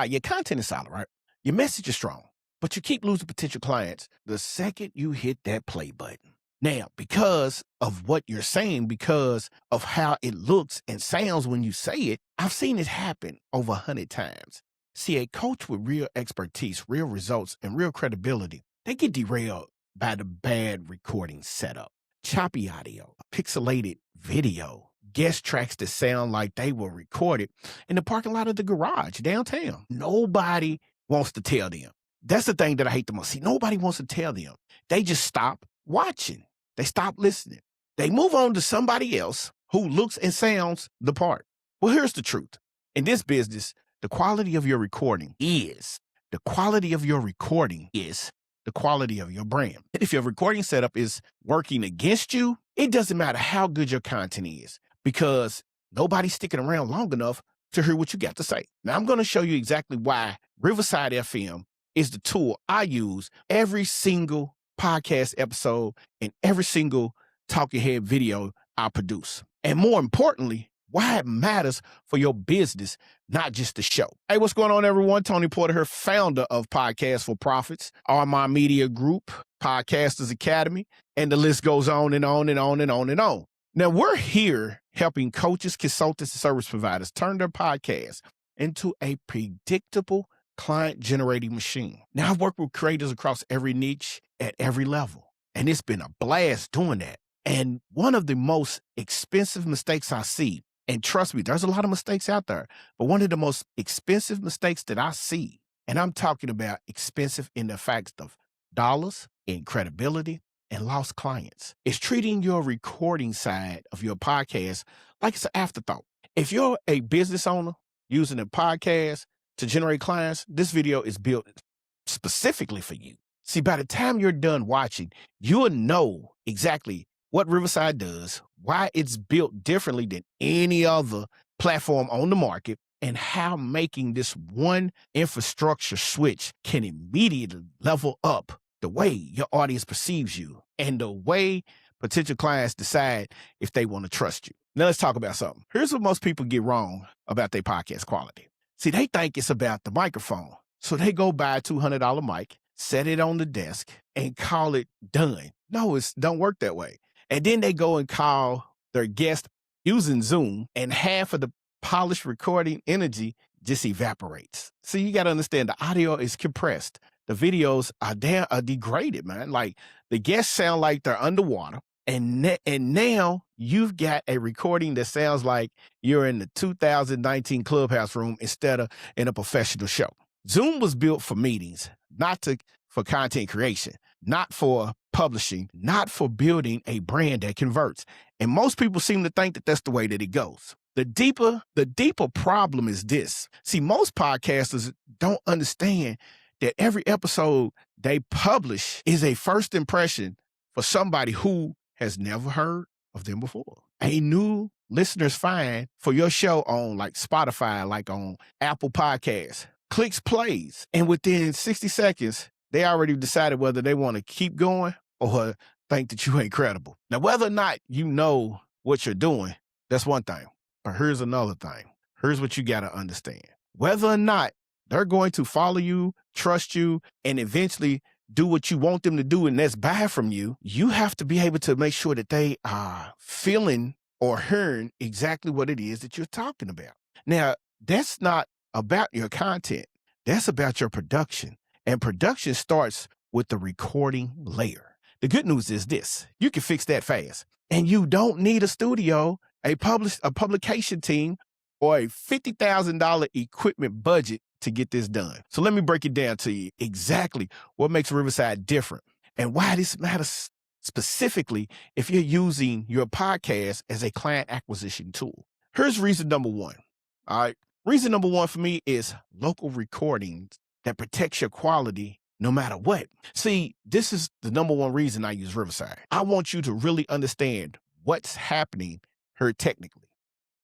Your content is solid, right? Your message is strong, but you keep losing potential clients the second you hit that play button. Now, because of what you're saying, because of how it looks and sounds when you say it, I've seen it happen over 100 times. See, a coach with real expertise, real results, and real credibility, they get derailed by the bad recording setup. Choppy audio, pixelated video, guest tracks that sound like they were recorded in the parking lot of the garage downtown. Nobody wants to tell them. That's the thing that I hate the most. See, nobody wants to tell them. They just stop watching. They stop listening. They move on to somebody else who looks and sounds the part. Well, here's the truth. In this business, the quality of your recording is the quality of your brand. If your recording setup is working against you, it doesn't matter how good your content is because nobody's sticking around long enough to hear what you got to say. Now, I'm going to show you exactly why Riverside FM is the tool I use every single podcast episode and every single talking head video I produce. And more importantly, why it matters for your business, not just the show. Hey, what's going on, everyone? Tony Porter here, founder of Podcast for Profits, RMI Media Group, Podcasters Academy, and the list goes on and on and on and on and on. Now, we're here helping coaches, consultants, and service providers turn their podcast into a predictable client-generating machine. Now, I've worked with creators across every niche at every level, and it's been a blast doing that. And one of the most expensive mistakes I see, and trust me, there's a lot of mistakes out there, but one of the most expensive mistakes that I see, and I'm talking about expensive in the fact of dollars, in credibility, and lost clients, is treating your recording side of your podcast like it's an afterthought. If you're a business owner using a podcast to generate clients, this video is built specifically for you. See, by the time you're done watching, you'll know exactly what Riverside does, why it's built differently than any other platform on the market, and how making this one infrastructure switch can immediately level up the way your audience perceives you and the way potential clients decide if they want to trust you. Now let's talk about something. Here's what most people get wrong about their podcast quality. See, they think it's about the microphone. So they go buy a $200 mic, set it on the desk, and call it done. No, it don't work that way. And then they go and call their guest using Zoom, and half of the polished recording energy just evaporates. So you got to understand the audio is compressed. The videos are degraded, man. Like the guests sound like they're underwater. And now you've got a recording that sounds like you're in the 2019 Clubhouse room instead of in a professional show. Zoom was built for meetings, not for content creation, not for publishing, not for building a brand that converts. And most people seem to think that that's the way that it goes. The deeper problem is this. See, most podcasters don't understand that every episode they publish is a first impression for somebody who has never heard of them before. A new listeners find for your show on like Spotify, like on Apple Podcasts, clicks plays, and within 60 seconds, they already decided whether they want to keep going or think that you ain't credible. Now, whether or not you know what you're doing, that's one thing. But here's another thing. Here's what you got to understand. Whether or not they're going to follow you, trust you, and eventually do what you want them to do, and that's buy from you, you have to be able to make sure that they are feeling or hearing exactly what it is that you're talking about. Now, that's not about your content. That's about your production. And production starts with the recording layer. The good news is this. You can fix that fast. And you don't need a studio, a publication team, or a $50,000 equipment budget to get this done. So let me break it down to you exactly what makes Riverside different and why this matters specifically if you're using your podcast as a client acquisition tool. Here's reason number one. All right. Reason number one for me is local recordings that protects your quality no matter what. See, this is the number one reason I use Riverside. I want you to really understand what's happening here technically.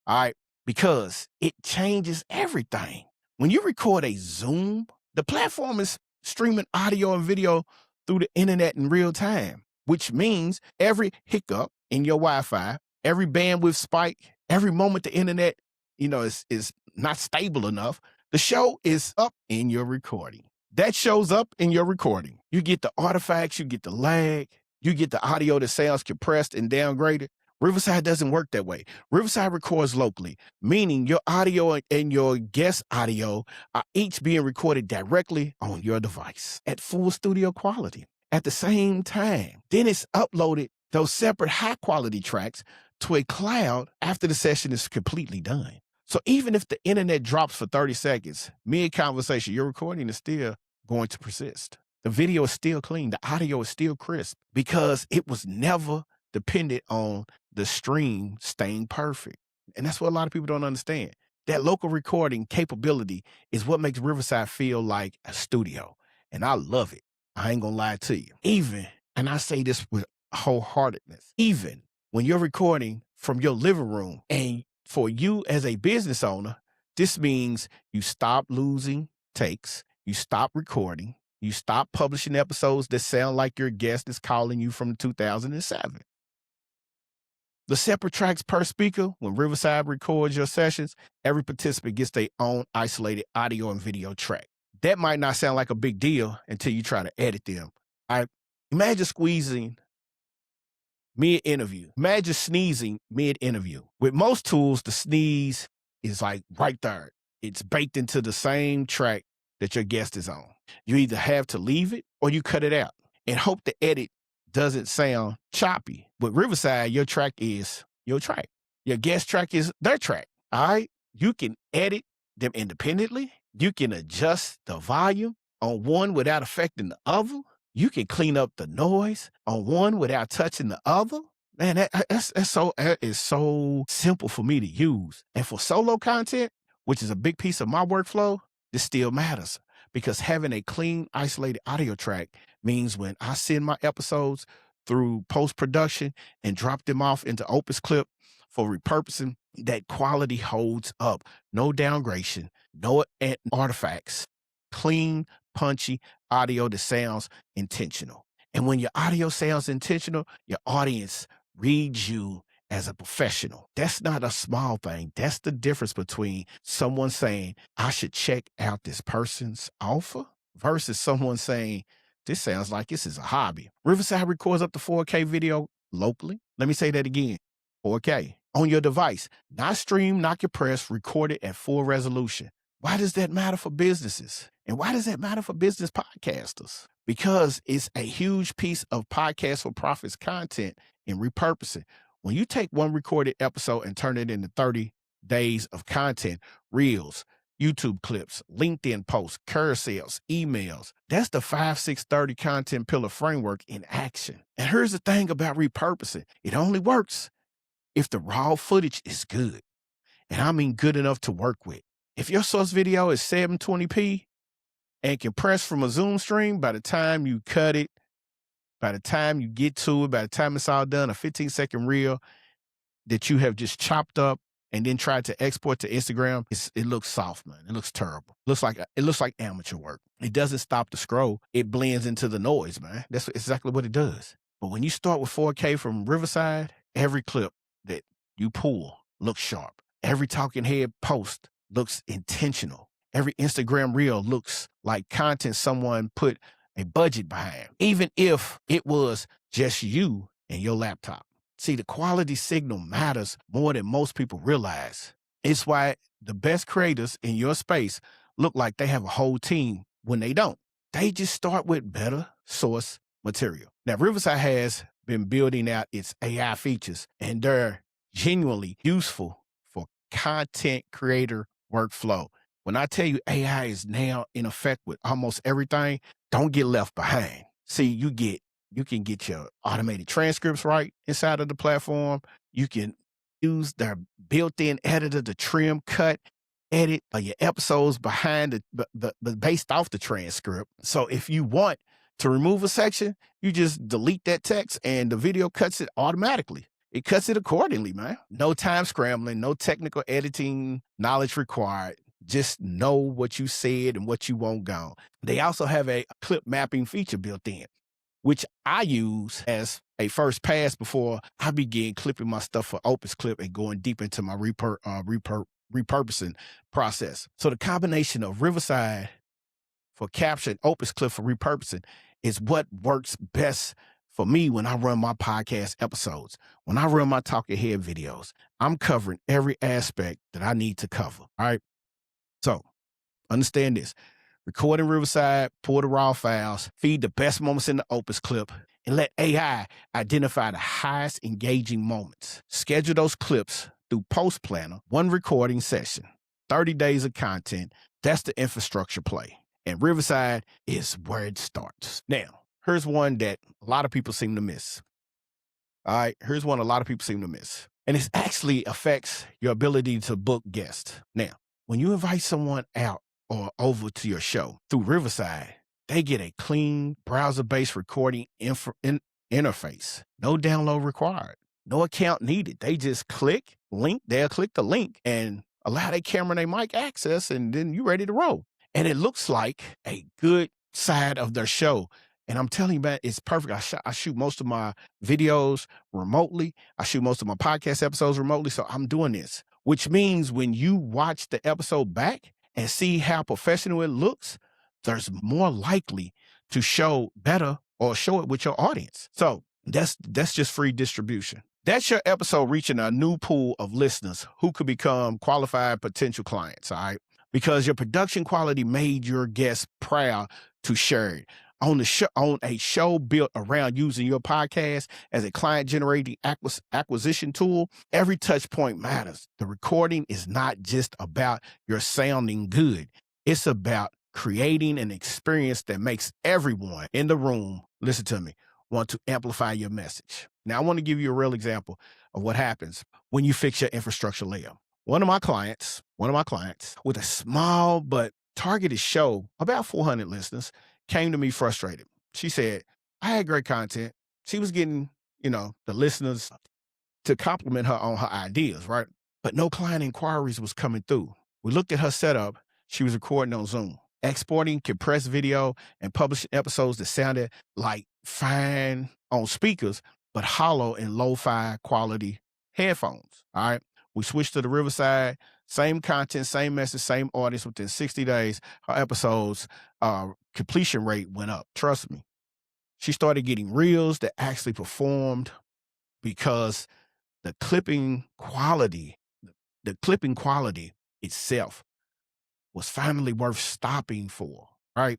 All right. Because it changes everything. When you record a Zoom, the platform is streaming audio and video through the internet in real time, which means every hiccup in your Wi-Fi, every bandwidth spike, every moment the internet, is not stable enough, The show is up in your recording. That shows up in your recording. You get the artifacts, you get the lag, you get the audio that sounds compressed and downgraded. Riverside doesn't work that way. Riverside records locally, meaning your audio and your guest audio are each being recorded directly on your device at full studio quality at the same time. Then it's uploaded, those separate high quality tracks, to a cloud after the session is completely done. So even if the internet drops for 30 seconds, mid-conversation, your recording is still going to persist. The video is still clean. The audio is still crisp because it was never dependent on the stream staying perfect. And that's what a lot of people don't understand. That local recording capability is what makes Riverside feel like a studio. And I love it. I ain't gonna lie to you. Even, and I say this with wholeheartedness, even when you're recording from your living room, and for you as a business owner, this means you stop losing takes, you stop recording, you stop publishing episodes that sound like your guest is calling you from 2007. The separate tracks per speaker, when Riverside records your sessions, every participant gets their own isolated audio and video track. That might not sound like a big deal until you try to edit them. Imagine squeezing mid-interview. Imagine sneezing mid-interview. With most tools, the sneeze is like right there. It's baked into the same track that your guest is on. You either have to leave it or you cut it out and hope the edit doesn't sound choppy. With Riverside, your track is your track. Your guest track is their track. All right? You can edit them independently. You can adjust the volume on one without affecting the other. You can clean up the noise on one without touching the other. Man, that is so simple for me to use. And for solo content, which is a big piece of my workflow, this still matters because having a clean, isolated audio track means when I send my episodes through post-production and drop them off into Opus Clip for repurposing, that quality holds up. No downgradation, no artifacts, clean, punchy audio that sounds intentional. And when your audio sounds intentional, your audience reads you as a professional. That's not a small thing. That's the difference between someone saying, I should check out this person's offer versus someone saying, this sounds like this is a hobby. Riverside records up to 4K video locally. Let me say that again. 4K on your device, not stream, not compressed, recorded at full resolution. Why does that matter for businesses? And why does that matter for business podcasters? Because it's a huge piece of Podcast for Profits content in repurposing. When you take one recorded episode and turn it into 30 days of content, reels, YouTube clips, LinkedIn posts, carousels, emails, that's the 5-6-30 content pillar framework in action. And here's the thing about repurposing. It only works if the raw footage is good. And I mean good enough to work with. If your source video is 720p and compressed from a Zoom stream, by the time you cut it, by the time you get to it, by the time it's all done, a 15-second reel that you have just chopped up and then tried to export to Instagram, it looks soft, man. It looks terrible. It looks like amateur work. It doesn't stop the scroll. It blends into the noise, man. That's exactly what it does. But when you start with 4K from Riverside, every clip that you pull looks sharp. Every talking head post looks intentional. Every Instagram reel looks like content someone put a budget behind, even if it was just you and your laptop. See, the quality signal matters more than most people realize. It's why the best creators in your space look like they have a whole team when they don't. They just start with better source material. Now, Riverside has been building out its AI features, and they're genuinely useful for content creator workflow. When I tell you AI is now in effect with almost everything, don't get left behind. See, you can get your automated transcripts right inside of the platform. You can use their built-in editor to trim, cut, edit your episodes behind the based off the transcript. So if you want to remove a section, you just delete that text and the video cuts it automatically. It cuts it accordingly, man. No time scrambling, no technical editing knowledge required. Just know what you said and what you want gone. They also have a clip mapping feature built in, which I use as a first pass before I begin clipping my stuff for Opus Clip and going deep into my repurposing process. So the combination of Riverside for capture and Opus Clip for repurposing is what works best for me when I run my podcast episodes. When I run my talking head videos, I'm covering every aspect that I need to cover. All right. So understand this. Record in Riverside, pull the raw files, feed the best moments in the Opus clip, and let AI identify the highest engaging moments. Schedule those clips through PostPlanner, one recording session, 30 days of content. That's the infrastructure play. And Riverside is where it starts. Now, here's one that a lot of people seem to miss. All right, here's one a lot of people seem to miss. And it actually affects your ability to book guests. Now, when you invite someone out or over to your show through Riverside, they get a clean browser-based recording interface. No download required. No account needed. They just click, link, they'll click the link and allow their camera and their mic access, and then you're ready to roll. And it looks like a good side of their show. And I'm telling you, man, it's perfect. I shoot most of my videos remotely. I shoot most of my podcast episodes remotely. So I'm doing this, which means when you watch the episode back and see how professional it looks, there's more likely to show better or show it with your audience. So that's just free distribution. That's your episode reaching a new pool of listeners who could become qualified potential clients, all right? Because your production quality made your guests proud to share it. On a show built around using your podcast as a client-generating acquisition tool, every touch point matters. The recording is not just about your sounding good. It's about creating an experience that makes everyone in the room, listen to me, want to amplify your message. Now, I want to give you a real example of what happens when you fix your infrastructure layer. One of my clients with a small but targeted show, about 400 listeners, came to me frustrated. She said, I had great content. She was getting, the listeners to compliment her on her ideas, right? But no client inquiries was coming through. We looked at her setup. She was recording on Zoom, exporting compressed video and publishing episodes that sounded like fine on speakers, but hollow in lo-fi quality headphones, all right? We switched to the Riverside, same content, same message, same audience. Within 60 days, her episodes completion rate went up. Trust me. She started getting reels that actually performed because the clipping quality itself was finally worth stopping for, right?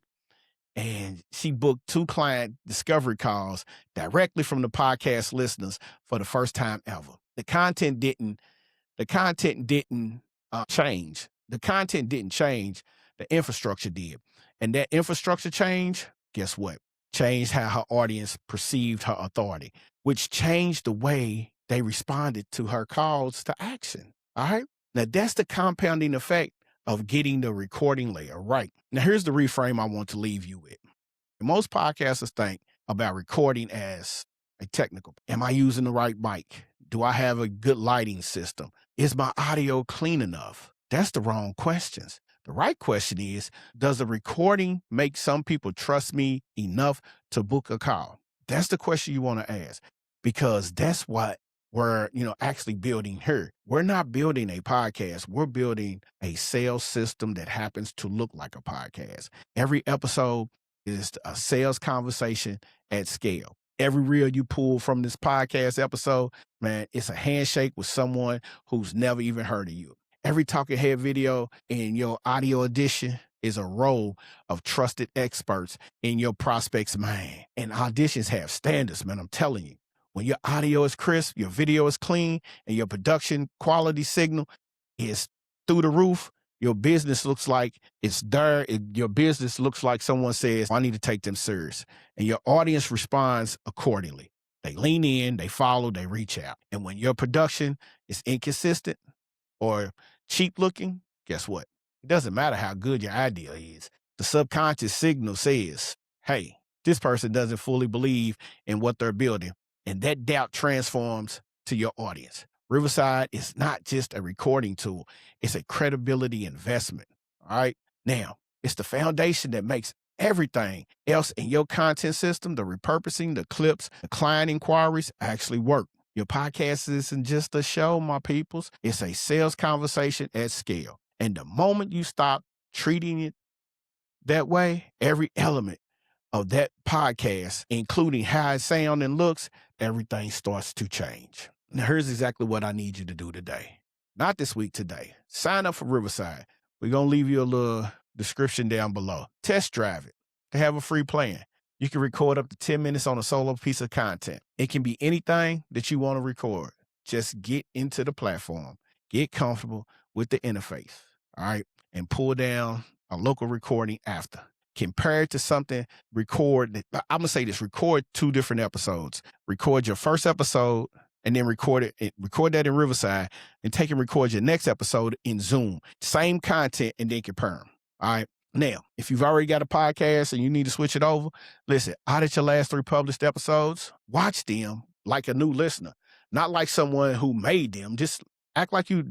And she booked 2 client discovery calls directly from the podcast listeners for the first time ever. The content didn't change. The content didn't change. The infrastructure did. And that infrastructure change, guess what? Changed how her audience perceived her authority, which changed the way they responded to her calls to action. All right? Now, that's the compounding effect of getting the recording layer right. Now, here's the reframe I want to leave you with. Most podcasters think about recording as a technical. Am I using the right mic? Do I have a good lighting system? Is my audio clean enough? That's the wrong questions. The right question is, does the recording make some people trust me enough to book a call? That's the question you want to ask, because that's what we're, actually building here. We're not building a podcast. We're building a sales system that happens to look like a podcast. Every episode is a sales conversation at scale. Every reel you pull from this podcast episode, man, it's a handshake with someone who's never even heard of you. Every talking head video in your audio edition is a row of trusted experts in your prospect's mind. And auditions have standards, man, I'm telling you. When your audio is crisp, your video is clean, and your production quality signal is through the roof, your business looks like it's there. Your business looks like someone says, I need to take them serious. And your audience responds accordingly. They lean in, they follow, they reach out. And when your production is inconsistent or cheap looking, guess what? It doesn't matter how good your idea is. The subconscious signal says, hey, this person doesn't fully believe in what they're building. And that doubt transforms to your audience. Riverside is not just a recording tool. It's a credibility investment. All right. Now, it's the foundation that makes everything else in your content system, the repurposing, the clips, the client inquiries actually work. Your podcast isn't just a show, my peoples. It's a sales conversation at scale. And the moment you stop treating it that way, every element of that podcast, including how it sounds and looks, everything starts to change. Now, here's exactly what I need you to do today. Not this week, today. Sign up for Riverside. We're going to leave you a little description down below. Test drive it. They have a free plan. You can record up to 10 minutes on a solo piece of content. It can be anything that you want to record. Just get into the platform. Get comfortable with the interface, all right? And pull down a local recording after. Compare it to something, I'm going to say this, record 2 different episodes. Record your first episode and then record that in Riverside, and take and record your next episode in Zoom. Same content, and then compare them, all right? Now, if you've already got a podcast and you need to switch it over, listen, audit your last 3 published episodes. Watch them like a new listener, not like someone who made them. Just act like you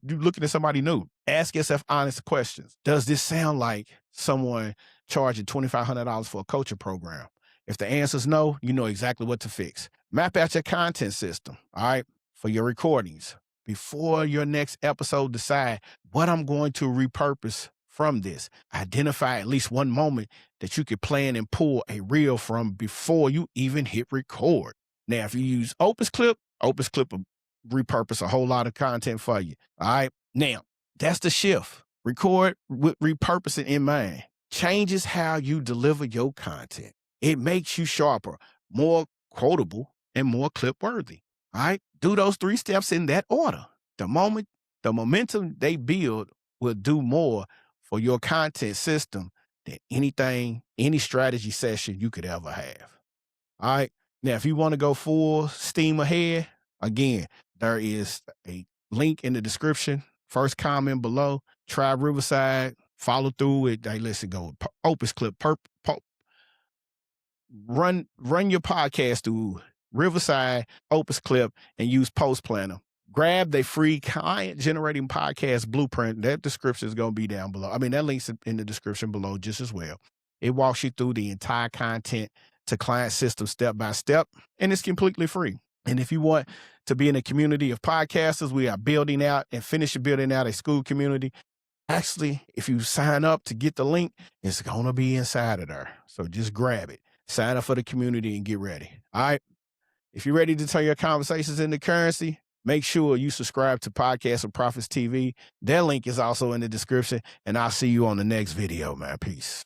looking at somebody new. Ask yourself honest questions. Does this sound like someone charging $2,500 for a coaching program? If the answer is no, you know exactly what to fix. Map out your content system, all right, for your recordings. Before your next episode, decide what I'm going to repurpose from this. Identify at least one moment that you could plan and pull a reel from before you even hit record. Now, if you use Opus Clip will repurpose a whole lot of content for you, all right? Now, that's the shift. Record with repurposing in mind. Changes how you deliver your content. It makes you sharper, more quotable, and more clip-worthy. All right? Do those 3 steps in that order. The momentum they build will do more for your content system than any strategy session you could ever have. All right? Now, if you want to go full steam ahead, again, there is a link in the description. First comment below. Try Riverside. Follow through with, hey, listen, go with Opus Clip. Run your podcast through Riverside Opus Clip and use PostPlanner. Grab the free client generating podcast blueprint. That description is going to be down below. I mean, that link's in the description below just as well. It walks you through the entire content to client system step by step, and it's completely free. And if you want to be in a community of podcasters, we are building out and finishing building out a Skool community. Actually, if you sign up to get the link, it's going to be inside of there. So just grab it. Sign up for the community and get ready. All right. If you're ready to turn your conversations into currency, make sure you subscribe to Podcast of Profits TV. Their link is also in the description, and I'll see you on the next video, man. Peace.